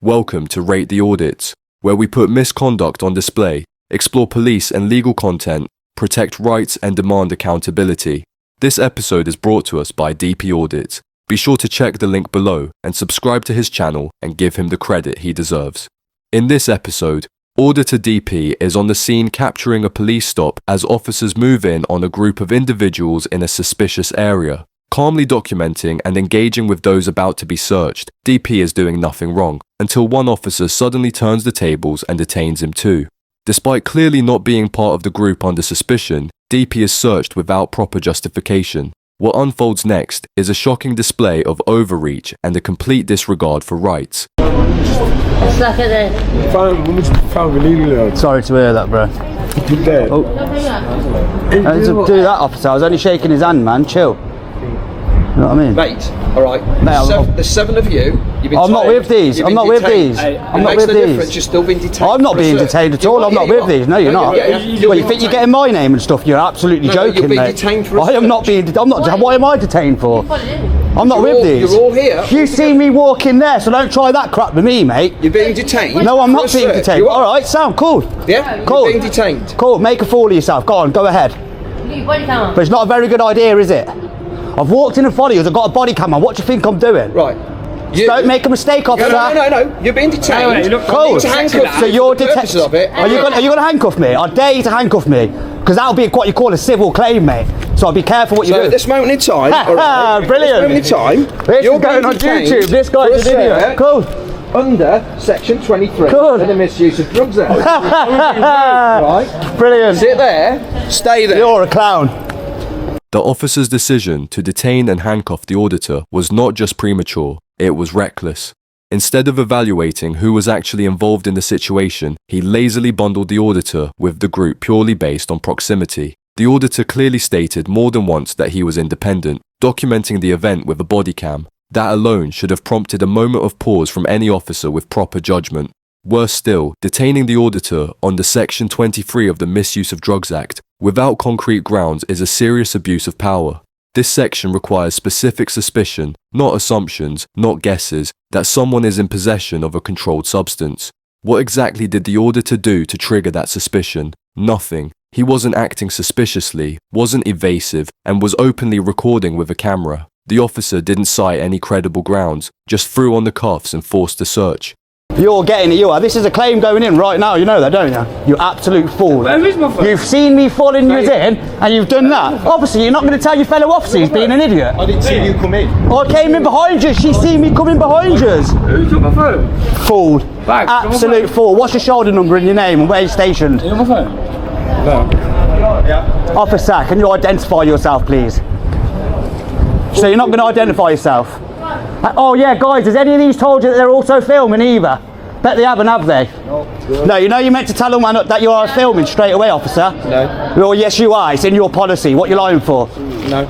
Welcome to Rate the Audits, where we put misconduct on display, explore police and legal content, protect rights and demand accountability. This episode is brought to us by DP Audits. Be sure to check the link below and subscribe to his channel and give him the credit he deserves. In this episode, Auditor DP is on the scene capturing a police stop as officers move in on a group of individuals in a suspicious area. Calmly documenting and engaging with those about to be searched, DP is doing nothing wrong, until one officer suddenly turns the tables and detains him too. Despite clearly not being part of the group under suspicion, DP is searched without proper justification. What unfolds next is a shocking display of overreach and a complete disregard for rights. Sorry to hear that, bro. Oh. Do that, officer. I was only shaking his hand, man. Chill. You know what I mean? Mate, alright. There's seven of you. You've been I'm not with these. I'm not with these. I'm not with these. You're still being detained. I'm not being detained at all. I'm not with these. No, you're not. Well, you think you're getting my name and stuff? You're absolutely joking, you're being mate. Detained for I am not being. I'm not. What am I detained for? I'm not with these. You're all here. You see me walk in there, so don't try that crap with me, mate. You're being detained. No, I'm not being detained. All right, sound cool. Yeah, cool. You're being detained. Cool. Make a fool of yourself. Go on, go ahead. But it's not a very good idea, is it? I've walked in in front of you, I've got a body cam on. What do you think I'm doing? Right. Don't make a mistake, officer. No. You're being detained. Cool. So you're detained. Are you going to handcuff me? I dare you to handcuff me, because that'll be what you call a civil claim, mate. So be careful what you do. So at this moment in time, brilliant. At this moment in time, this is going on YouTube. This guy's an idiot. Cool. Under Section 23 Good. for the misuse of drugs act. Right. Brilliant. Sit there. Stay there. You're a clown. The officer's decision to detain and handcuff the auditor was not just premature, it was reckless. Instead of evaluating who was actually involved in the situation, he lazily bundled the auditor with the group purely based on proximity. The auditor clearly stated more than once that he was independent, documenting the event with a body cam. That alone should have prompted a moment of pause from any officer with proper judgment. Worse still, detaining the auditor under Section 23 of the Misuse of Drugs Act without concrete grounds is a serious abuse of power. This section requires specific suspicion, not assumptions, not guesses, that someone is in possession of a controlled substance. What exactly did the auditor do to trigger that suspicion? Nothing. He wasn't acting suspiciously, wasn't evasive, and was openly recording with a camera. The officer didn't cite any credible grounds, just threw on the cuffs and forced the search. You're getting it, you are. This is a claim going in right now, you know that, don't you? You absolute fool. You've seen me following you in, and you've done that. Obviously, you're not going to tell your fellow officer he's being an idiot. I didn't see you come in. I came in behind you. She's seen me coming behind you. Who took my phone? Fool. Absolute fool. What's your shoulder number and your name and where you're stationed? You on my phone? No. Yeah. Officer, can you identify yourself, please? So you're not going to identify yourself? Oh yeah, guys, has any of these told you that they're also filming either? Bet they haven't, have they? No, you know you're meant to tell them that you are filming straight away, officer? No. Well, yes you are, it's in your policy. What are you lying for? No.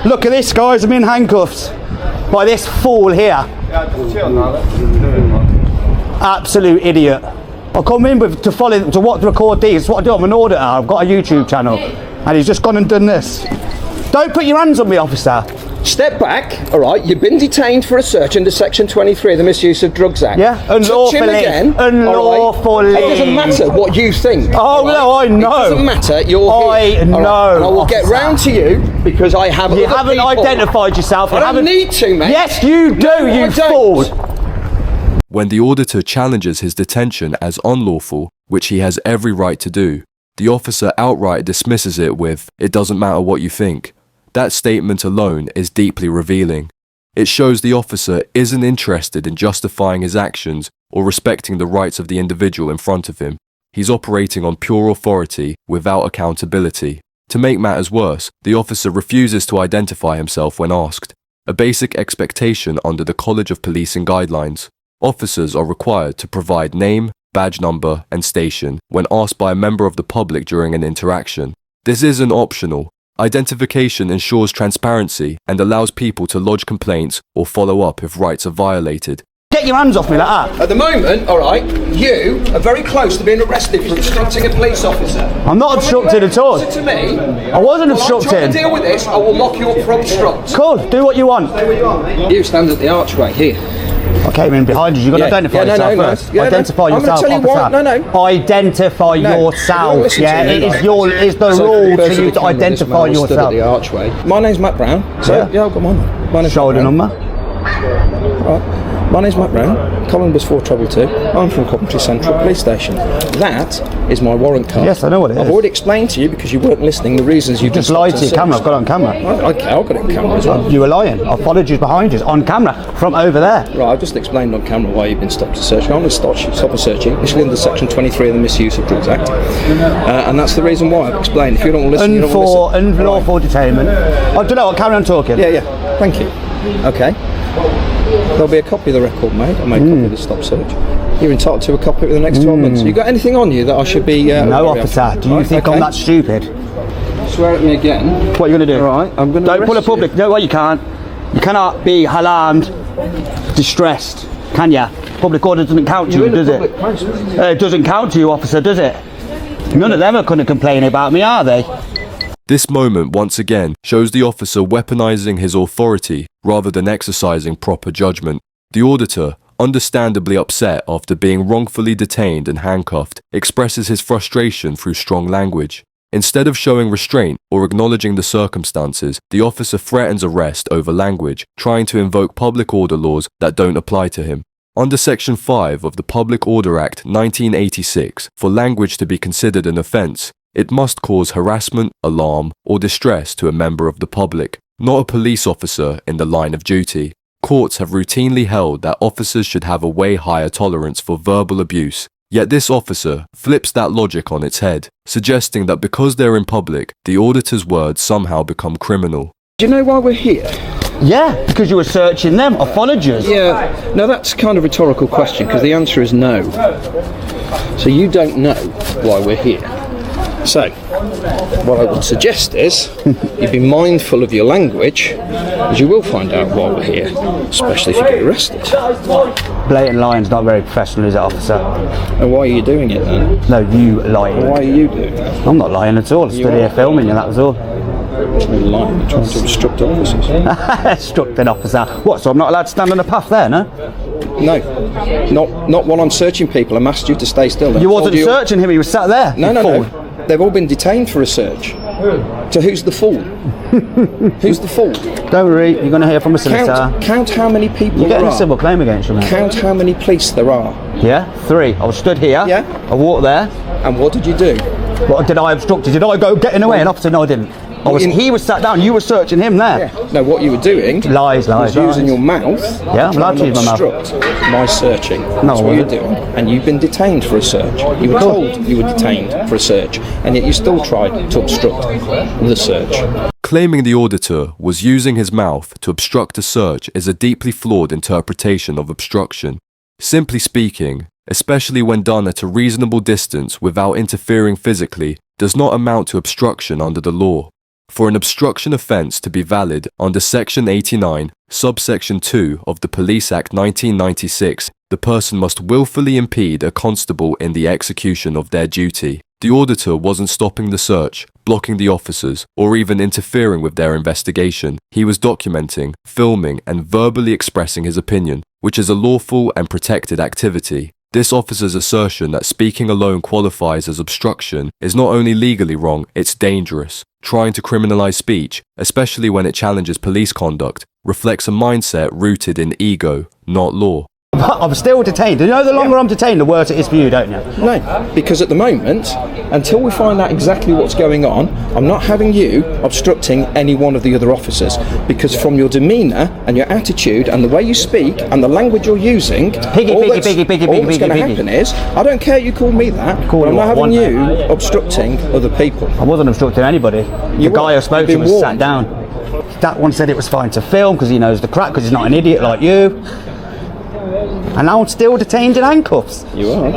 Look at this, guys, I'm in handcuffs by this fool here. Absolute idiot. I come in to record these. That's what I do, I'm an auditor, I've got a YouTube channel. And he's just gone and done this. Don't put your hands on me, officer. Step back, all right? You've been detained for a search under Section 23 of the Misuse of Drugs Act. Yeah, unlawfully. Touch him again, unlawfully. Right? It doesn't matter what you think. Oh, right? no, I know. It doesn't matter, you're here. I know. Right? And I will get round to you because I have You other haven't people. identified yourself. I don't need to, mate. Yes, you do, No, you I don't. fool. When the auditor challenges his detention as unlawful, which he has every right to do, the officer outright dismisses it with, "It doesn't matter what you think." That statement alone is deeply revealing. It shows the officer isn't interested in justifying his actions or respecting the rights of the individual in front of him. He's operating on pure authority without accountability. To make matters worse, the officer refuses to identify himself when asked, a basic expectation under the College of Policing guidelines. Officers are required to provide name, badge number, and station when asked by a member of the public during an interaction. This isn't optional. Identification ensures transparency and allows people to lodge complaints or follow up if rights are violated. Get your hands off me like that. At the moment, all right, you are very close to being arrested for obstructing a police officer. I'm not obstructed at all. Listen to me. I wasn't Well, I'm trying obstructing. to deal with this. I will lock you up for obstruct. Cool, do what you want. You stand at the archway here. I came in behind you. You've got to identify yourself first. Identify yourself, I'm gonna officer. tell you what. No. Identify yourself. Yeah, it's the rule for you to identify yourself. The archway. My name's Matt Brown. So yeah, I've got mine. My name's Shoulder number. Right. My name's Matt Brown, Colin number's 422. I'm from Coventry Central Police Station. That is my warrant card. Yes, I know what it is. I've already explained to you, because you weren't listening, the reasons you just lied to your camera. I've got it on camera. Okay, I've got it on camera as well. You were lying. I followed you behind you on camera from over there. Right, I've just explained on camera why you've been stopped and searching. I'm going to stop and searching, initially under Section 23 of the Misuse of Drugs Act. And that's the reason why I've explained. If you don't listen, you don't listen. Unlawful detainment. I don't know, I'll carry on talking. Yeah, thank you. Okay. There'll be a copy of the record, mate. I'll make a copy of the stop search. You're entitled to a copy for the next 12 months. You got anything on you that I should be... no, officer. Do you think I'm that stupid? Swear at me again. What are you going to do? Right, I'm going to Don't pull a public... No, well, you can't. You cannot be alarmed, distressed, can you? Public order doesn't count to you, does it? It doesn't count to you, officer, does it? None of them are going to complain about me, are they? This moment once again shows the officer weaponizing his authority rather than exercising proper judgment. The auditor, understandably upset after being wrongfully detained and handcuffed, expresses his frustration through strong language. Instead of showing restraint or acknowledging the circumstances, the officer threatens arrest over language, trying to invoke public order laws that don't apply to him. Under Section 5 of the Public Order Act 1986, for language to be considered an offence, it must cause harassment, alarm, or distress to a member of the public, not a police officer in the line of duty. Courts have routinely held that officers should have a way higher tolerance for verbal abuse, yet this officer flips that logic on its head, suggesting that because they're in public, the auditor's words somehow become criminal. Do you know why we're here? Yeah, because you were searching them. I followed you. Yeah, no, that's kind of a rhetorical question, because the answer is no. So you don't know why we're here. So, what I would suggest is you be mindful of your language, as you will find out why we're here, especially if you get arrested. Blatant lying's not very professional, is it, officer? And why are you doing it then? No, you lying. Why are you doing it? I'm not lying at all. I stood here filming you, that was all. You're lying. You're trying to obstruct officers. Obstruct an officer. What, so I'm not allowed to stand on the path there, no? No, not while I'm searching people. I'm asked you to stay still. You wasn't searching him, he was sat there. No. They've all been detained for a search. So who's the fool? Who's the fool? Don't worry, you're going to hear from a solicitor. Count how many people You're there getting are. a civil claim against you, mate. Count how many police there are. Yeah, 3. I was stood here. Yeah. I walked there. And what did you do? What, did I obstruct you? Did I go get in the way? An officer? No, I didn't. He was sat down, you were searching him there. Yeah. No, what you were doing was using your mouth I'm allowed to use my mouth. obstruct my searching. No, That's what you're doing. And you've been detained for a search. You were told you were detained for a search, and yet you still tried to obstruct the search. Claiming the auditor was using his mouth to obstruct a search is a deeply flawed interpretation of obstruction. Simply speaking, especially when done at a reasonable distance without interfering physically, does not amount to obstruction under the law. For an obstruction offence to be valid under Section 89, subsection 2 of the Police Act 1996, the person must willfully impede a constable in the execution of their duty. The auditor wasn't stopping the search, blocking the officers, or even interfering with their investigation. He was documenting, filming, and verbally expressing his opinion, which is a lawful and protected activity. This officer's assertion that speaking alone qualifies as obstruction is not only legally wrong, it's dangerous. Trying to criminalize speech, especially when it challenges police conduct, reflects a mindset rooted in ego, not law. I'm still detained. You know, the longer I'm detained, the worse it is for you, don't you? No, because at the moment, until we find out exactly what's going on, I'm not having you obstructing any one of the other officers, because from your demeanour and your attitude and the way you speak and the language you're using, all that's going to happen is, I don't care you call me that, but I'm not having you obstructing other people. I wasn't obstructing anybody. The guy I spoke to was sat down. That one said it was fine to film because he knows the crack, because he's not an idiot like you. And now I'm still detained in handcuffs. You are.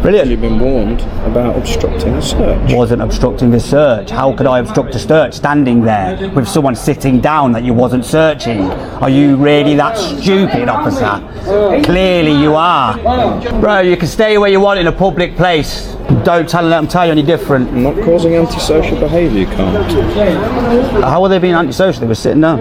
Brilliant. You've been warned about obstructing a search. Wasn't obstructing the search. How could I obstruct a search standing there with someone sitting down that you wasn't searching? Are you really that stupid, officer? Clearly you are. Bro, you can stay where you want in a public place. Don't let them tell you any different. I'm not causing antisocial behaviour, you can't. How were they being antisocial? They were sitting down.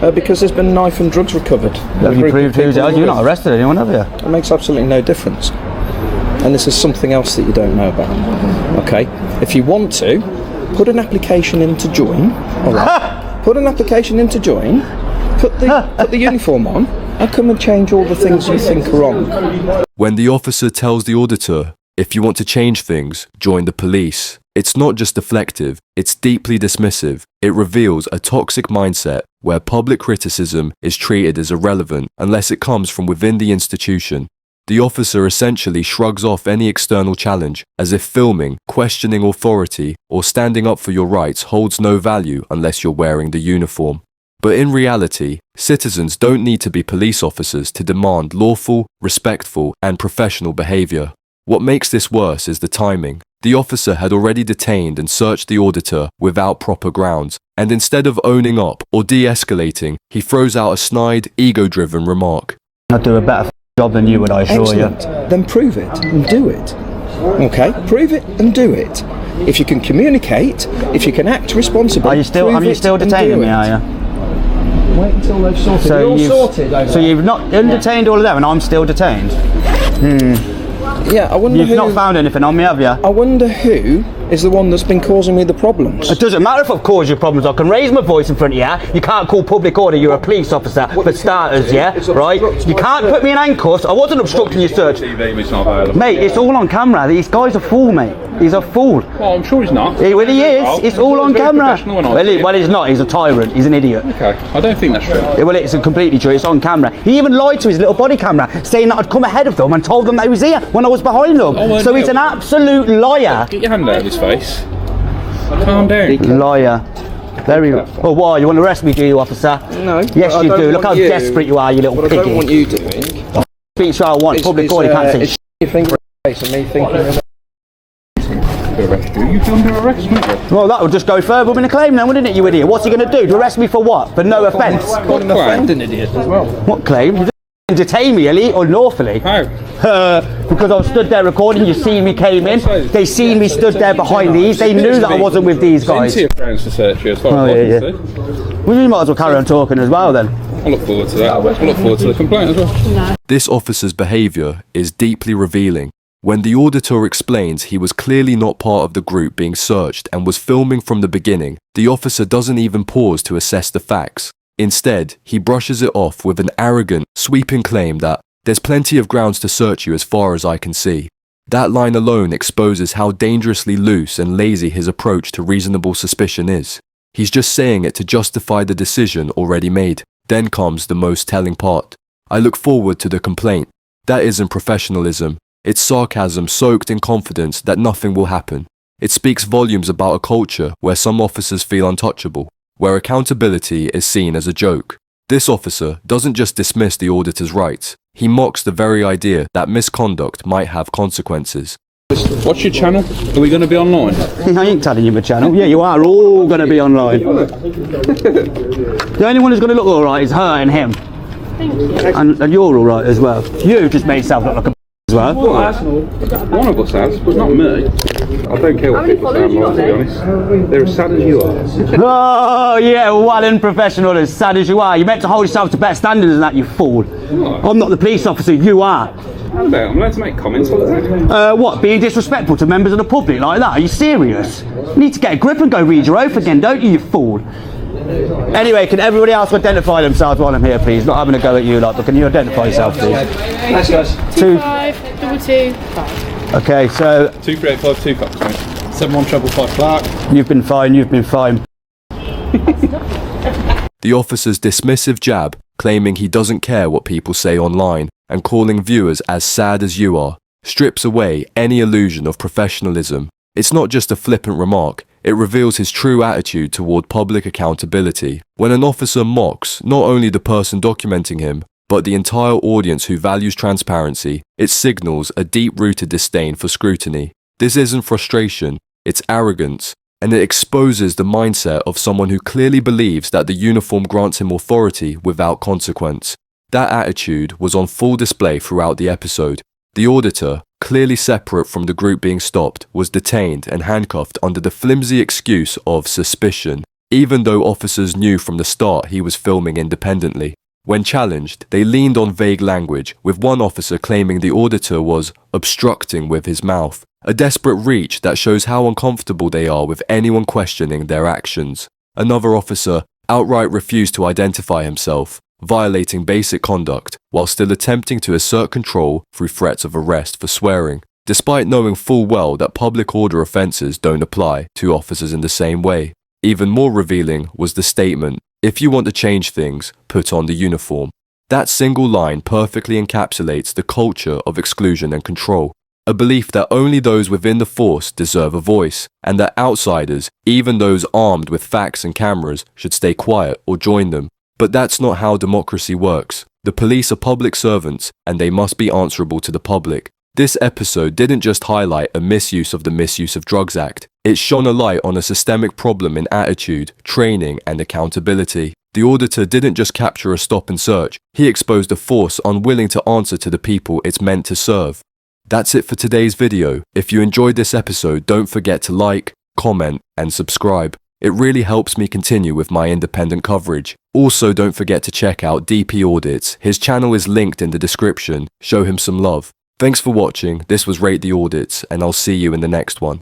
Because there's been knife and drugs recovered. Have you proved who's it? You've not arrested anyone, have you? It makes absolutely no difference. And this is something else that you don't know about. Okay? If you want to, put an application in to join. All right? Put an application in to join. Put the uniform on, and come and change all the things you think are wrong. When the officer tells the auditor, if you want to change things, join the police, it's not just deflective, it's deeply dismissive. It reveals a toxic mindset where public criticism is treated as irrelevant unless it comes from within the institution. The officer essentially shrugs off any external challenge, as if filming, questioning authority, or standing up for your rights holds no value unless you're wearing the uniform. But in reality, citizens don't need to be police officers to demand lawful, respectful, and professional behaviour. What makes this worse is the timing. The officer had already detained and searched the auditor without proper grounds, and instead of owning up or de-escalating, he throws out a snide, ego-driven remark. I'd do a better job than you would, I assure you. Excellent. Then prove it and do it. Okay? Prove it and do it. If you can communicate, if you can act responsible, Are you still detaining me, are you? Wait until they've sorted. So you've not detained all of them and I'm still detained? Yeah, I wonder You've not found anything on me, have you? I wonder who is the one that's been causing me the problems. It doesn't matter if I've caused you problems. I can raise my voice in front of you. You can't call public order. You're a police officer, for starters, yeah? Right? You can't put me in handcuffs. I wasn't obstructing your search. Mate, it's all on camera. These guy's a fool, mate. He's a fool. Well, I'm sure he's not. Well, he is. It's all on camera. Well, he's not. He's a tyrant. He's an idiot. Okay, I don't think that's true. Well, it's completely true. It's on camera. He even lied to his little body camera, saying that I'd come ahead of them and told them that he was here when I was behind them. So he's an absolute liar. Get your hand out of his face. Calm down. Liar. Very. Oh, why? You want to arrest me, do you, officer? No. Yes, you do. Look how desperate you are, you little What piggy. I don't want you doing. Speak so I want. Public order, you can't say. It's your finger in the face and me thinking. You come to arrest me. Well, that would just go further with a claim then, wouldn't it, you idiot? What's he going to do? To arrest me for what? For no offence? Calling my friend an idiot as well. What claim? You didn't detain me, Ellie, unlawfully. How? Because I was stood there recording, you seen me came in, they seen me stood there behind these, they knew that I wasn't with these guys. Plenty of grounds to search you as far as I can see. Well, you might as well carry on talking as well then. I look forward to that. I look forward to the complaint as well. This officer's behaviour is deeply revealing. When the auditor explains he was clearly not part of the group being searched and was filming from the beginning, the officer doesn't even pause to assess the facts. Instead, he brushes it off with an arrogant, sweeping claim that there's plenty of grounds to search you as far as I can see. That line alone exposes how dangerously loose and lazy his approach to reasonable suspicion is. He's just saying it to justify the decision already made. Then comes the most telling part. I look forward to the complaint. That isn't professionalism. It's sarcasm soaked in confidence that nothing will happen. It speaks volumes about a culture where some officers feel untouchable, where accountability is seen as a joke. This officer doesn't just dismiss the auditor's rights, he mocks the very idea that misconduct might have consequences. What's your channel? Are we going to be online? I ain't telling you my channel. Yeah, you are all going to be online. The only one who's going to look alright is her and him. Thank you. And you're alright as well. You just made yourself look like a as well. One of us has, but not me. I don't care what people sound like, to be honest. They're as sad as you are. Oh, yeah, well and professional, as sad as you are. You meant to hold yourself to better standards than that, you fool. I'm not the police officer, you are. I'm allowed to make comments like that. What, being disrespectful to members of the public like that? Are you serious? You need to get a grip and go read your oath again, don't you, you fool? Anyway, can everybody else identify themselves while I'm here, please? Not having a go at you lot, but can you identify yourself, please? Thanks, guys. 2522. Okay, so 2385 Cox, mate. 7155 Clark. you've been fine, you've been fine. The officer's dismissive jab, claiming he doesn't care what people say online and calling viewers as sad as you are, strips away any illusion of professionalism. It's not just a flippant remark, it reveals his true attitude toward public accountability. When an officer mocks not only the person documenting him, but the entire audience who values transparency, it signals a deep-rooted disdain for scrutiny. This isn't frustration, it's arrogance, and it exposes the mindset of someone who clearly believes that the uniform grants him authority without consequence. That attitude was on full display throughout the episode. The auditor, clearly separate from the group being stopped, was detained and handcuffed under the flimsy excuse of suspicion. even though officers knew from the start he was filming independently. When challenged, they leaned on vague language, with one officer claiming the auditor was obstructing with his mouth, a desperate reach that shows how uncomfortable they are with anyone questioning their actions. Another officer outright refused to identify himself, violating basic conduct while still attempting to assert control through threats of arrest for swearing, despite knowing full well that public order offences don't apply to officers in the same way. Even more revealing was the statement, "If you want to change things, put on the uniform." That single line perfectly encapsulates the culture of exclusion and control, a belief that only those within the force deserve a voice, and that outsiders, even those armed with facts and cameras, should stay quiet or join them. But that's not how democracy works. The police are public servants, and they must be answerable to the public. This episode didn't just highlight a misuse of the Misuse of Drugs Act. It shone a light on a systemic problem in attitude, training, and accountability. The auditor didn't just capture a stop and search, he exposed a force unwilling to answer to the people it's meant to serve. That's it for today's video. If you enjoyed this episode, don't forget to like, comment, and subscribe. It really helps me continue with my independent coverage. Also, don't forget to check out DP Audits. His channel is linked in the description. Show him some love. Thanks for watching. This was Rate the Audits, and I'll see you in the next one.